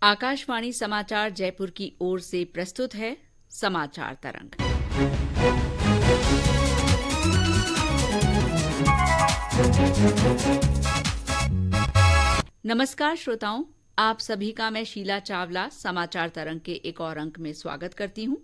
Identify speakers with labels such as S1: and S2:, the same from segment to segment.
S1: आकाशवाणी समाचार जयपुर की ओर से प्रस्तुत है समाचार तरंग। नमस्कार श्रोताओं, आप सभी का मैं शीला चावला समाचार तरंग के एक और अंक में स्वागत करती हूं।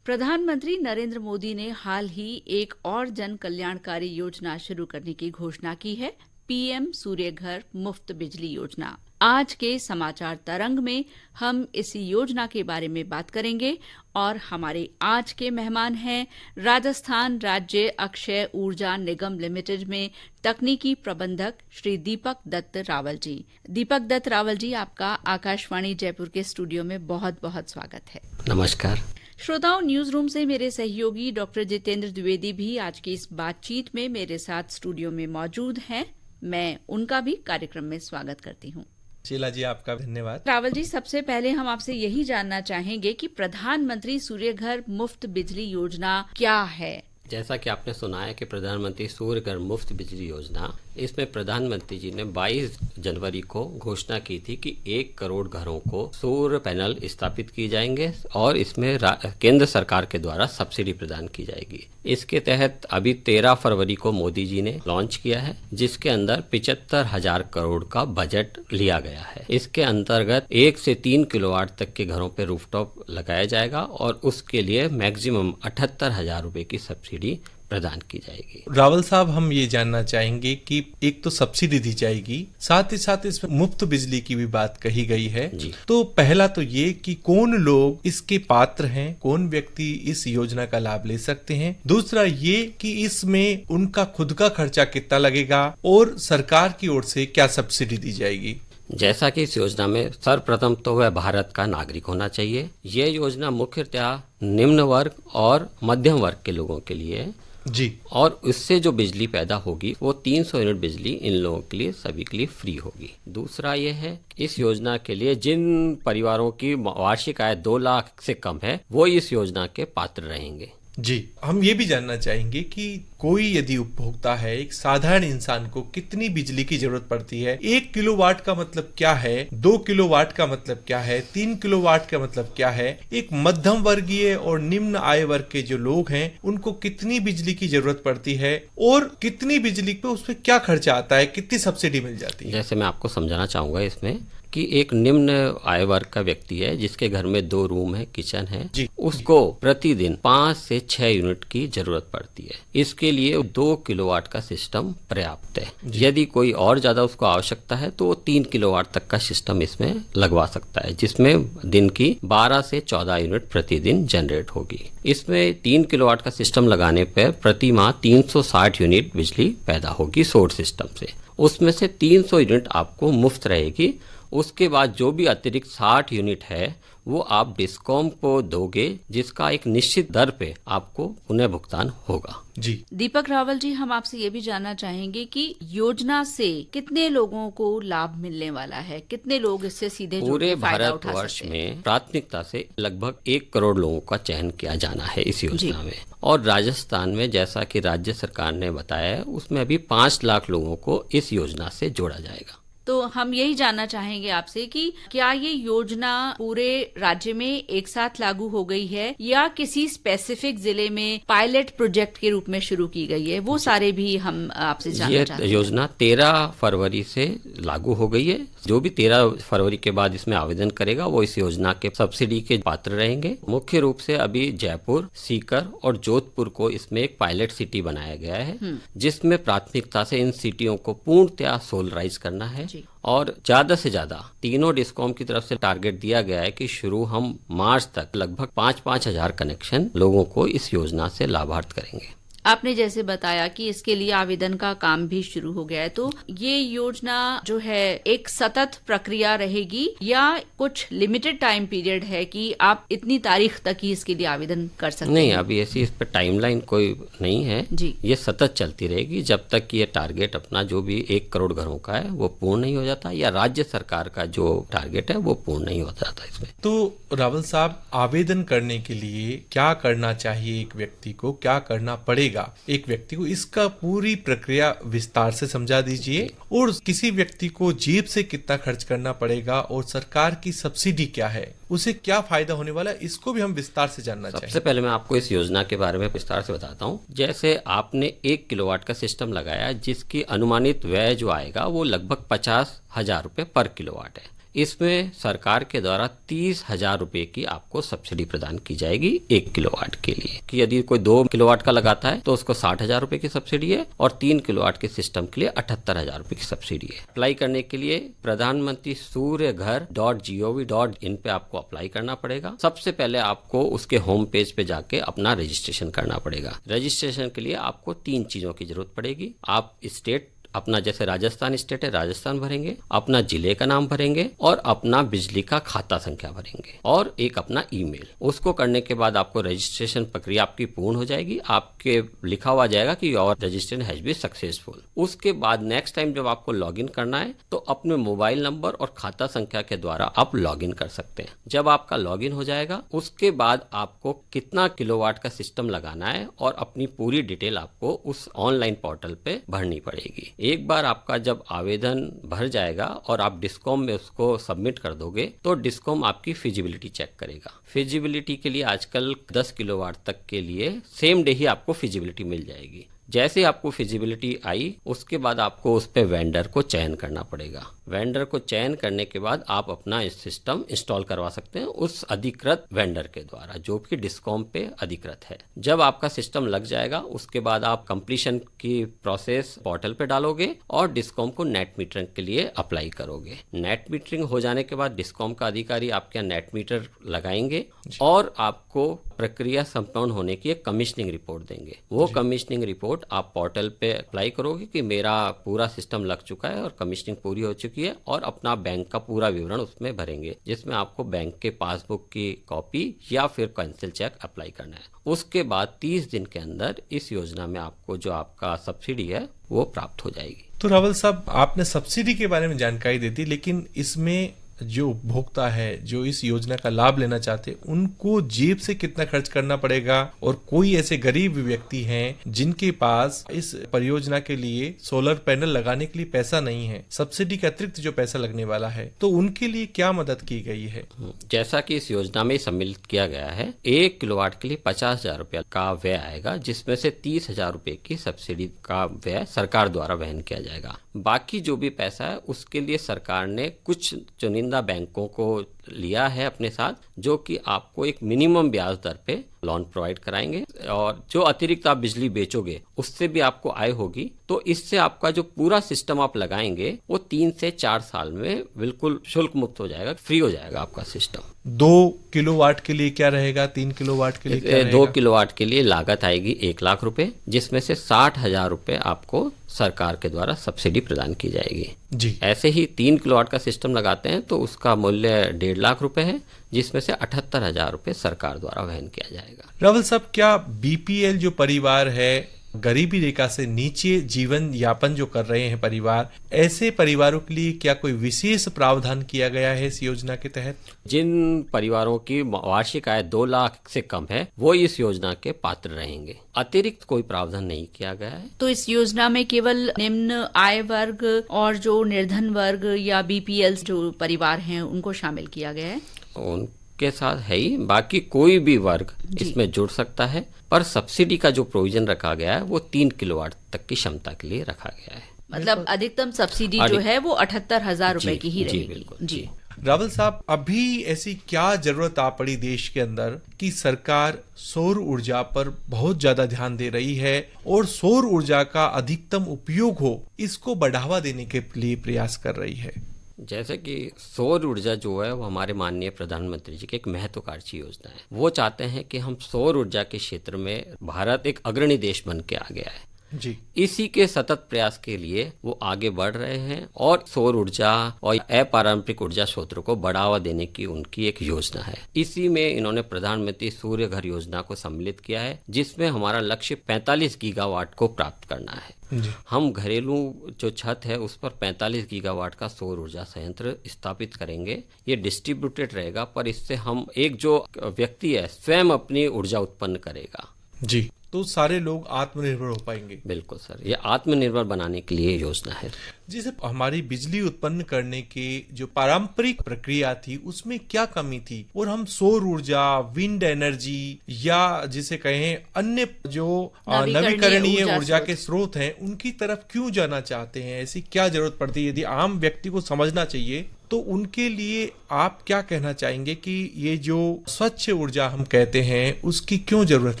S1: प्रधानमंत्री नरेंद्र मोदी ने हाल ही एक और जन कल्याणकारी योजना शुरू करने की घोषणा की है, पीएम सूर्य घर मुफ्त बिजली योजना। आज के समाचार तरंग में हम इस योजना के बारे में बात करेंगे और हमारे आज के मेहमान हैं राजस्थान राज्य अक्षय ऊर्जा निगम लिमिटेड में तकनीकी प्रबंधक श्री दीपक दत्त रावल जी। दीपक दत्त रावल जी, आपका आकाशवाणी जयपुर के स्टूडियो में बहुत बहुत स्वागत है।
S2: नमस्कार
S1: श्रोताओं, न्यूज रूम से मेरे सहयोगी डॉक्टर जितेंद्र द्विवेदी भी आज की इस बातचीत में मेरे साथ स्टूडियो में मौजूद हैं। मैं उनका भी कार्यक्रम में स्वागत करती हूँ।
S3: शीला जी, आपका धन्यवाद।
S1: रावल जी, सबसे पहले हम आपसे यही जानना चाहेंगे कि प्रधानमंत्री सूर्य घर मुफ्त बिजली योजना क्या है।
S2: जैसा कि आपने सुना है कि प्रधानमंत्री सूर्य घर मुफ्त बिजली योजना, इसमें प्रधानमंत्री जी ने 22 जनवरी को घोषणा की थी कि 1 करोड़ घरों को सौर पैनल स्थापित किए जाएंगे और इसमें केंद्र सरकार के द्वारा सब्सिडी प्रदान की जाएगी। इसके तहत अभी 13 फरवरी को मोदी जी ने लॉन्च किया है, जिसके अंदर 75,000 करोड़ का बजट लिया गया है। इसके अंतर्गत 1 से 3 किलोवाट तक के घरों पर रूफटॉप लगाया जाएगा और उसके लिए मैक्सिमम 78,000 रुपए की सब्सिडी प्रदान की जाएगी।
S3: रावल साहब, हम ये जानना चाहेंगे कि एक तो सब्सिडी दी जाएगी, साथ ही साथ इसमें मुफ्त बिजली की भी बात कही गई है
S2: जी।
S3: तो पहला तो ये कि कौन लोग इसके पात्र हैं, कौन व्यक्ति इस योजना का लाभ ले सकते हैं। दूसरा ये कि इसमें उनका खुद का खर्चा कितना लगेगा और सरकार की ओर से क्या सब्सिडी दी जाएगी।
S2: जैसा कि इस योजना में सर्वप्रथम तो वह भारत का नागरिक होना चाहिए। ये योजना मुख्यतः निम्न वर्ग और मध्यम वर्ग के लोगों के लिए है
S3: जी,
S2: और इससे जो बिजली पैदा होगी वो 300 यूनिट बिजली इन लोगों के लिए, सभी के लिए फ्री होगी। दूसरा ये है, इस योजना के लिए जिन परिवारों की वार्षिक आय 2 लाख से कम है वो इस योजना के पात्र रहेंगे।
S3: जी, हम ये भी जानना चाहेंगे कि कोई यदि उपभोक्ता है, एक साधारण इंसान को कितनी बिजली की जरूरत पड़ती है। 1 किलोवाट का मतलब क्या है, 2 किलोवाट का मतलब क्या है, 3 किलोवाट का मतलब क्या है। एक मध्यम वर्गीय और निम्न आय वर्ग के जो लोग हैं उनको कितनी बिजली की जरूरत पड़ती है और कितनी बिजली पे उस पर क्या खर्चा आता है, कितनी सब्सिडी मिल जाती है।
S2: जैसे मैं आपको समझाना चाहूंगा इसमें कि एक निम्न आय वर्ग का व्यक्ति है जिसके घर में 2 रूम है, किचन है, उसको प्रतिदिन 5 से 6 यूनिट की जरूरत पड़ती है। इसके लिए 2 किलोवाट का सिस्टम पर्याप्त है। यदि कोई और ज्यादा उसको आवश्यकता है तो वो 3 किलोवाट तक का सिस्टम इसमें लगवा सकता है, जिसमें दिन की 12 से 14 यूनिट प्रतिदिन जनरेट होगी। इसमें 3 किलोवाट का सिस्टम लगाने पर प्रति माह 360 यूनिट बिजली पैदा होगी सौर सिस्टम से। उसमें से 300 यूनिट आपको मुफ्त रहेगी। उसके बाद जो भी अतिरिक्त 60 यूनिट है वो आप डिस्कॉम को दोगे, जिसका एक निश्चित दर पे आपको पुनः भुगतान होगा।
S3: जी
S1: दीपक रावल जी, हम आपसे ये भी जानना चाहेंगे कि योजना से कितने लोगों को लाभ मिलने वाला है, कितने लोग इससे सीधे
S2: पूरे
S1: फायदा उठा
S2: भारतवर्ष
S1: सकते हैं?
S2: में प्राथमिकता से लगभग 1 करोड़ लोगों का चयन किया जाना है इस योजना में। और राजस्थान में, जैसा कि राज्य सरकार ने बताया है, उसमें अभी 5 लाख लोगों को इस योजना से जोड़ा जाएगा।
S1: तो हम यही जानना चाहेंगे आपसे कि क्या ये योजना पूरे राज्य में एक साथ लागू हो गई है या किसी स्पेसिफिक जिले में पायलट प्रोजेक्ट के रूप में शुरू की गई है, वो सारे भी हम आपसे जानना चाहते हैं।
S2: ये योजना 13 फरवरी से लागू हो गई है। जो भी 13 फरवरी के बाद इसमें आवेदन करेगा वो इस योजना के सब्सिडी के पात्र रहेंगे। मुख्य रूप से अभी जयपुर, सीकर और जोधपुर को इसमें एक पायलट सिटी बनाया गया है, जिसमें प्राथमिकता से इन सिटियों को पूर्णतया सोलराइज करना है। और ज्यादा से ज्यादा तीनों डिस्कॉम की तरफ से टारगेट दिया गया है कि शुरू हम मार्च तक लगभग 5-5 हजार कनेक्शन लोगों को इस योजना से लाभार्थ करेंगे।
S1: आपने जैसे बताया कि इसके लिए आवेदन का काम भी शुरू हो गया है, तो ये योजना जो है एक सतत प्रक्रिया रहेगी या कुछ लिमिटेड टाइम पीरियड है कि आप इतनी तारीख तक ही इसके लिए आवेदन कर सकते हैं?
S2: नहीं, अभी ऐसी इस पर टाइमलाइन कोई नहीं है
S1: जी।
S2: ये सतत चलती रहेगी जब तक कि ये टारगेट अपना जो भी 1 करोड़ घरों का है वो पूर्ण नहीं हो जाता या राज्य सरकार का जो टारगेट है वो पूर्ण नहीं हो जाता इसमें।
S3: तो रावल साहब, आवेदन करने के लिए क्या करना चाहिए, एक व्यक्ति को क्या करना पड़ेगा लगेगा एक व्यक्ति को, इसका पूरी प्रक्रिया विस्तार से समझा दीजिए। और किसी व्यक्ति को जेब से कितना खर्च करना पड़ेगा और सरकार की सब्सिडी क्या है, उसे क्या फायदा होने वाला है, इसको भी हम विस्तार से जानना चाहिए।
S2: सबसे पहले मैं आपको इस योजना के बारे में विस्तार से बताता हूँ। जैसे आपने 1 किलोवाट का सिस्टम लगाया, जिसकी अनुमानित व्यय जो आएगा वो लगभग 50,000 रुपए पर किलोवाट है। इसमें सरकार के द्वारा 30,000 रुपए की आपको सब्सिडी प्रदान की जाएगी 1 किलोवाट के लिए। कि यदि कोई 2 किलोवाट का लगाता है तो उसको 60,000 रुपए की सब्सिडी है और 3 किलोवाट के सिस्टम के लिए 78,000 रुपए की सब्सिडी है। अप्लाई करने के लिए प्रधानमंत्री सूर्यघर.gov.in पे आपको अप्लाई करना पड़ेगा। सबसे पहले आपको उसके होम पेज पे जाके अपना रजिस्ट्रेशन करना पड़ेगा। रजिस्ट्रेशन के लिए आपको 3 चीजों की जरूरत पड़ेगी। आप स्टेट, अपना जैसे राजस्थान स्टेट है राजस्थान भरेंगे, अपना जिले का नाम भरेंगे और अपना बिजली का खाता संख्या भरेंगे और एक अपना ईमेल। उसको करने के बाद आपको रजिस्ट्रेशन प्रक्रिया आपकी पूर्ण हो जाएगी। आपके लिखा हुआ जाएगा कि your registration has been successful. उसके बाद नेक्स्ट टाइम जब आपको लॉगिन करना है तो अपने मोबाइल नंबर और खाता संख्या के द्वारा आप लॉगिन कर सकते हैं। जब आपका लॉगिन हो जाएगा उसके बाद आपको कितना किलोवाट का सिस्टम लगाना है और अपनी पूरी डिटेल आपको उस ऑनलाइन पोर्टल पे भरनी पड़ेगी। एक बार आपका जब आवेदन भर जाएगा और आप डिस्कॉम में उसको सबमिट कर दोगे तो डिस्कॉम आपकी फिजिबिलिटी चेक करेगा। फिजिबिलिटी के लिए आजकल 10 किलोवाट तक के लिए सेम डे ही आपको फिजिबिलिटी मिल जाएगी। जैसे आपको फिजिबिलिटी आई उसके बाद आपको उस पे वेंडर को चयन करना पड़ेगा। वेंडर को चयन करने के बाद आप अपना इस सिस्टम इंस्टॉल करवा सकते हैं उस अधिकृत वेंडर के द्वारा जो कि डिस्कॉम पे अधिकृत है। जब आपका सिस्टम लग जाएगा उसके बाद आप कंप्लीशन की प्रोसेस पोर्टल पे डालोगे और डिस्कॉम को नेट मीटरिंग के लिए अप्लाई करोगे। नेट मीटरिंग हो जाने के बाद डिस्कॉम का अधिकारी आपके यहाँ नेट मीटर लगाएंगे और आपको प्रक्रिया संपन्न होने की एक कमीशनिंग रिपोर्ट देंगे। वो कमीशनिंग रिपोर्ट आप पोर्टल पे अप्लाई करोगे कि मेरा पूरा सिस्टम लग चुका है और कमीशनिंग पूरी हो चुकी है, और अपना बैंक का पूरा विवरण उसमें भरेंगे जिसमें आपको बैंक के पासबुक की कॉपी या फिर कैंसिल चेक अप्लाई करना है। उसके बाद 30 दिन के अंदर इस योजना में आपको जो आपका सब्सिडी है वो प्राप्त हो जाएगी।
S3: तो रावल साहब, आपने सब्सिडी के बारे में जानकारी दे दी, लेकिन इसमें जो उपभोक्ता है जो इस योजना का लाभ लेना चाहते हैं उनको जेब से कितना खर्च करना पड़ेगा, और कोई ऐसे गरीब व्यक्ति हैं जिनके पास इस परियोजना के लिए सोलर पैनल लगाने के लिए पैसा नहीं है, सब्सिडी के अतिरिक्त जो पैसा लगने वाला है, तो उनके लिए क्या मदद की गई है?
S2: जैसा कि इस योजना में सम्मिलित किया गया है, 1 किलोवाट के लिए 50,000 रुपया का व्यय आएगा, जिसमें से 30,000 रुपए की सब्सिडी का व्यय सरकार द्वारा वहन किया जाएगा। बाकी जो भी पैसा है उसके लिए सरकार ने कुछ चुनिंदा बैंकों को लिया है अपने साथ, जो कि आपको एक मिनिमम ब्याज दर पे लोन प्रोवाइड कराएंगे, और जो अतिरिक्त आप बिजली बेचोगे उससे भी आपको आय होगी। तो इससे आपका जो पूरा सिस्टम आप लगाएंगे वो 3 से 4 साल में बिल्कुल शुल्क मुक्त हो जाएगा, फ्री हो जाएगा आपका सिस्टम।
S3: 2 किलोवाट के लिए क्या रहेगा, 3 किलोवाट के लिए क्या रहेगा?
S2: 2 किलोवाट के लिए लागत आएगी 1 लाख रुपए, जिसमें से 60,000 रुपए आपको सरकार के द्वारा सब्सिडी प्रदान की जाएगी
S3: जी।
S2: ऐसे ही 3 किलोवाट का सिस्टम लगाते हैं तो उसका मूल्य 1.5 लाख रुपए है, जिसमें से 78,000 रुपए सरकार द्वारा वहन किया जाएगा।
S3: रावल साहब, क्या बीपीएल जो परिवार है, गरीबी रेखा से नीचे जीवन यापन जो कर रहे हैं परिवार, ऐसे परिवारों के लिए क्या कोई विशेष प्रावधान किया गया है इस योजना के तहत?
S2: जिन परिवारों की वार्षिक आय 2 लाख से कम है वो इस योजना के पात्र रहेंगे। अतिरिक्त कोई प्रावधान नहीं किया गया है।
S1: तो इस योजना में केवल निम्न आय वर्ग और जो निर्धन वर्ग या बीपीएल जो परिवार हैं उनको शामिल किया गया है?
S2: उनके साथ है ही, बाकी कोई भी वर्ग इसमें जुड़ सकता है, पर सब्सिडी का जो प्रोविजन रखा गया है वो 3 किलोवाट तक की क्षमता के लिए रखा गया है।
S1: मतलब अधिकतम सब्सिडी जो है वो 78,000 रुपए की ही रहेगी।
S2: बिल्कुल जी।
S3: रावल साहब, अभी ऐसी क्या जरूरत आ पड़ी देश के अंदर कि सरकार सौर ऊर्जा पर बहुत ज्यादा ध्यान दे रही है और सौर ऊर्जा का अधिकतम उपयोग हो, इसको बढ़ावा देने के लिए प्रयास कर रही है?
S2: जैसे कि सौर ऊर्जा जो है वो हमारे माननीय प्रधानमंत्री जी की एक महत्वाकांक्षी योजना है। वो चाहते हैं कि हम सौर ऊर्जा के क्षेत्र में भारत एक अग्रणी देश बन के आ गया है
S3: जी।
S2: इसी के सतत प्रयास के लिए वो आगे बढ़ रहे हैं और सौर ऊर्जा और अपारंपरिक ऊर्जा स्रोतों को बढ़ावा देने की उनकी एक योजना है। इसी में इन्होंने प्रधानमंत्री सूर्य घर योजना को सम्मिलित किया है, जिसमें हमारा लक्ष्य 45 गीगावाट को प्राप्त करना है जी। हम घरेलू जो छत है उस पर 45 गीगावाट का सौर ऊर्जा संयंत्र स्थापित करेंगे। ये डिस्ट्रीब्यूटेड रहेगा, पर इससे हम एक जो व्यक्ति है स्वयं अपनी ऊर्जा उत्पन्न करेगा।
S3: जी, तो सारे लोग आत्मनिर्भर हो पाएंगे।
S2: बिल्कुल सर, ये आत्मनिर्भर बनाने के लिए योजना है।
S3: जैसे हमारी बिजली उत्पन्न करने के जो पारंपरिक प्रक्रिया थी उसमें क्या कमी थी, और हम सौर ऊर्जा, विंड एनर्जी या जिसे कहें अन्य जो नवीकरणीय ऊर्जा के स्रोत हैं उनकी तरफ क्यों जाना चाहते हैं? ऐसी क्या जरूरत पड़ती है? यदि आम व्यक्ति को समझना चाहिए तो उनके लिए आप क्या कहना चाहेंगे कि ये जो स्वच्छ ऊर्जा हम कहते हैं उसकी क्यों जरूरत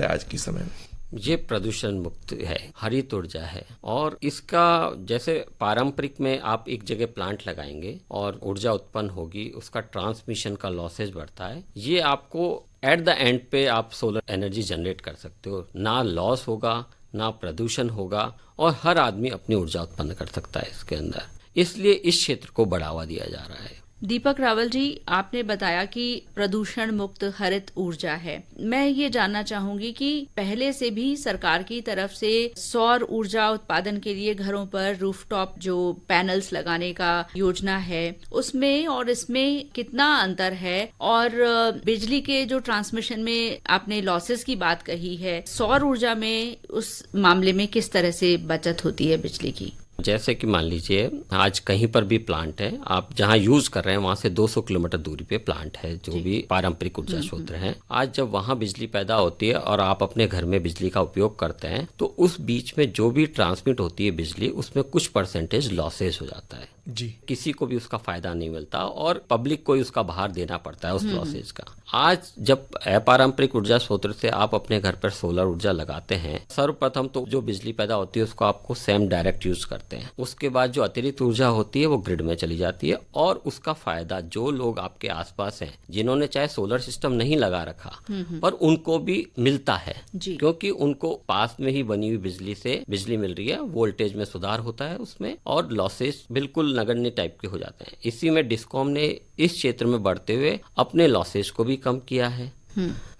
S3: है आज के समय में?
S2: ये प्रदूषण मुक्त है, हरित ऊर्जा है, और इसका जैसे पारंपरिक में आप एक जगह प्लांट लगाएंगे और ऊर्जा उत्पन्न होगी, उसका ट्रांसमिशन का लॉसेज बढ़ता है। ये आपको एट द एंड पे आप सोलर एनर्जी जनरेट कर सकते हो, ना लॉस होगा, ना प्रदूषण होगा, और हर आदमी अपनी ऊर्जा उत्पन्न कर सकता है इसके अंदर। इसलिए इस क्षेत्र को बढ़ावा दिया जा रहा है।
S1: दीपक रावल जी, आपने बताया कि प्रदूषण मुक्त हरित ऊर्जा है। मैं ये जानना चाहूंगी कि पहले से भी सरकार की तरफ से सौर ऊर्जा उत्पादन के लिए घरों पर रूफटॉप जो पैनल्स लगाने का योजना है, उसमें और इसमें कितना अंतर है? और बिजली के जो ट्रांसमिशन में आपने लॉसेस की बात कही है, सौर ऊर्जा में उस मामले में किस तरह से बचत होती है बिजली की?
S2: जैसे कि मान लीजिए आज कहीं पर भी प्लांट है, आप जहां यूज कर रहे हैं वहां से 200 किलोमीटर दूरी पे प्लांट है, जो भी पारंपरिक ऊर्जा स्रोत हैं। आज जब वहां बिजली पैदा होती है और आप अपने घर में बिजली का उपयोग करते हैं, तो उस बीच में जो भी ट्रांसमिट होती है बिजली, उसमें कुछ परसेंटेज लॉसेज हो जाता है
S3: जी।
S2: किसी को भी उसका फायदा नहीं मिलता और पब्लिक को ही उसका भार देना पड़ता है उस लॉसेज का। आज जब अपारंपरिक ऊर्जा स्रोत से आप अपने घर पर सोलर ऊर्जा लगाते हैं, सर्वप्रथम तो जो बिजली पैदा होती है उसको आपको सेम डायरेक्ट यूज करते हैं। उसके बाद जो अतिरिक्त ऊर्जा होती है वो ग्रिड में चली जाती है, और उसका फायदा जो लोग आपके आसपास हैं, जिन्होंने चाहे सोलर सिस्टम नहीं लगा रखा, पर उनको भी मिलता है, क्योंकि उनको पास में ही बनी हुई बिजली से बिजली मिल रही है, वोल्टेज में सुधार होता है उसमें, और लॉसेस बिल्कुल नगण्य टाइप के हो जाते हैं। इसी में डिस्कॉम ने इस क्षेत्र में बढ़ते हुए अपने लॉसेस को भी कम किया है।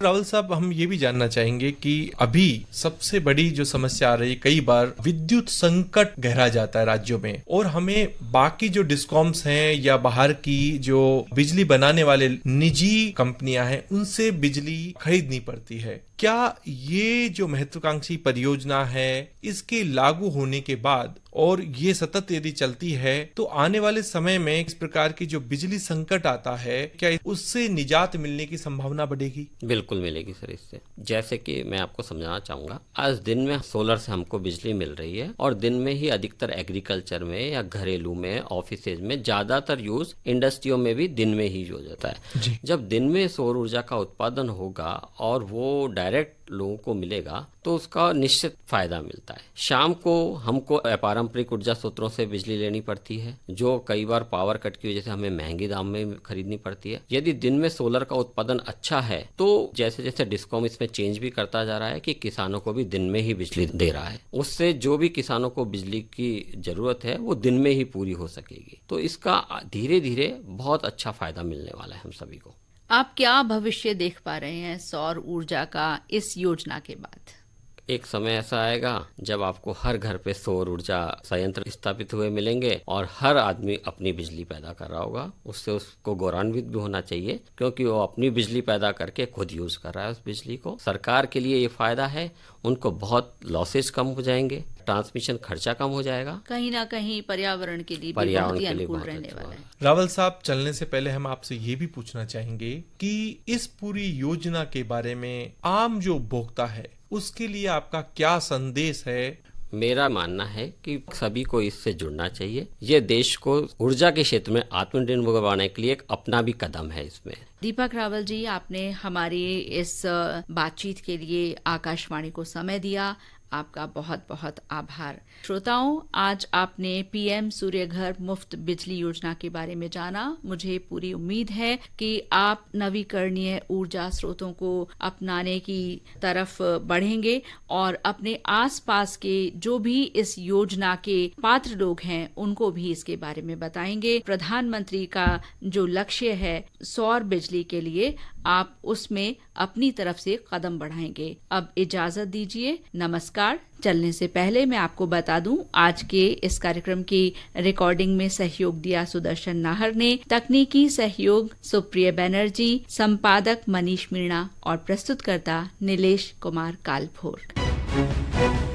S3: राहुल साहब, हम ये भी जानना चाहेंगे कि अभी सबसे बड़ी जो समस्या आ रही है, कई बार विद्युत संकट गहरा जाता है राज्यों में, और हमें बाकी जो डिस्कॉम्स हैं या बाहर की जो बिजली बनाने वाले निजी कंपनियां हैं उनसे बिजली खरीदनी पड़ती है। क्या ये जो महत्वाकांक्षी परियोजना है, इसके लागू होने के बाद और ये सतत यदि चलती है तो आने वाले समय में इस प्रकार की जो बिजली संकट आता है, क्या उससे निजात मिलने की संभावना बढ़ेगी?
S2: बिल्कुल मिलेगी सर। इससे जैसे कि मैं आपको समझाना चाहूंगा, आज दिन में सोलर से हमको बिजली मिल रही है, और दिन में ही अधिकतर एग्रीकल्चर में या घरेलू में, ऑफिसेज में, ज्यादातर यूज इंडस्ट्रियों में भी दिन में ही यूज होता है। जब दिन में सौर ऊर्जा का उत्पादन होगा और वो डायरेक्ट लोगों को मिलेगा तो उसका निश्चित फायदा मिलता है। शाम को हमको पारंपरिक ऊर्जा स्रोतों से बिजली लेनी पड़ती है, जो कई बार पावर कट की वजह से हमें महंगी दाम में खरीदनी पड़ती है। यदि दिन में सोलर का उत्पादन अच्छा है तो जैसे जैसे डिस्कॉम इसमें चेंज भी करता जा रहा है कि किसानों को भी दिन में ही बिजली दे रहा है, उससे जो भी किसानों को बिजली की जरूरत है वो दिन में ही पूरी हो सकेगी। तो इसका धीरे धीरे बहुत अच्छा फायदा मिलने वाला है हम सभी को।
S1: आप क्या भविष्य देख पा रहे हैं सौर ऊर्जा का इस योजना के बाद?
S2: एक समय ऐसा आएगा जब आपको हर घर पे सौर ऊर्जा संयंत्र स्थापित हुए मिलेंगे और हर आदमी अपनी बिजली पैदा कर रहा होगा। उससे उसको गौरवान्वित भी होना चाहिए, क्योंकि वो अपनी बिजली पैदा करके खुद यूज कर रहा है उस बिजली को। सरकार के लिए ये फायदा है, उनको बहुत लॉसेज कम हो जाएंगे, ट्रांसमिशन खर्चा कम हो जाएगा,
S1: कहीं ना कहीं पर्यावरण के लिए भी बहुत ही अनुकूल रहने वाला है।
S3: रावल साहब, चलने से पहले हम आपसे ये भी पूछना चाहेंगे कि इस पूरी योजना के बारे में आम जो उपभोक्ता है उसके लिए आपका क्या संदेश है?
S2: मेरा मानना है कि सभी को इससे जुड़ना चाहिए। ये देश को ऊर्जा के क्षेत्र में आत्मनिर्भर बनाने के लिए एक अपना भी कदम है इसमें।
S1: दीपक रावल जी, आपने हमारी इस बातचीत के लिए आकाशवाणी को समय दिया, आपका बहुत बहुत आभार। श्रोताओं, आज आपने पीएम सूर्यघर मुफ्त बिजली योजना के बारे में जाना। मुझे पूरी उम्मीद है कि आप नवीकरणीय ऊर्जा स्रोतों को अपनाने की तरफ बढ़ेंगे और अपने आसपास के जो भी इस योजना के पात्र लोग हैं उनको भी इसके बारे में बताएंगे। प्रधानमंत्री का जो लक्ष्य है सौर बिजली बिजली के लिए आप उसमें अपनी तरफ से कदम बढ़ाएंगे। अब इजाजत दीजिए, नमस्कार। चलने से पहले मैं आपको बता दूं, आज के इस कार्यक्रम की रिकॉर्डिंग में सहयोग दिया सुदर्शन नाहर ने, तकनीकी सहयोग सुप्रिय बनर्जी, संपादक मनीष मीणा और प्रस्तुतकर्ता नीलेश कुमार कालभोर।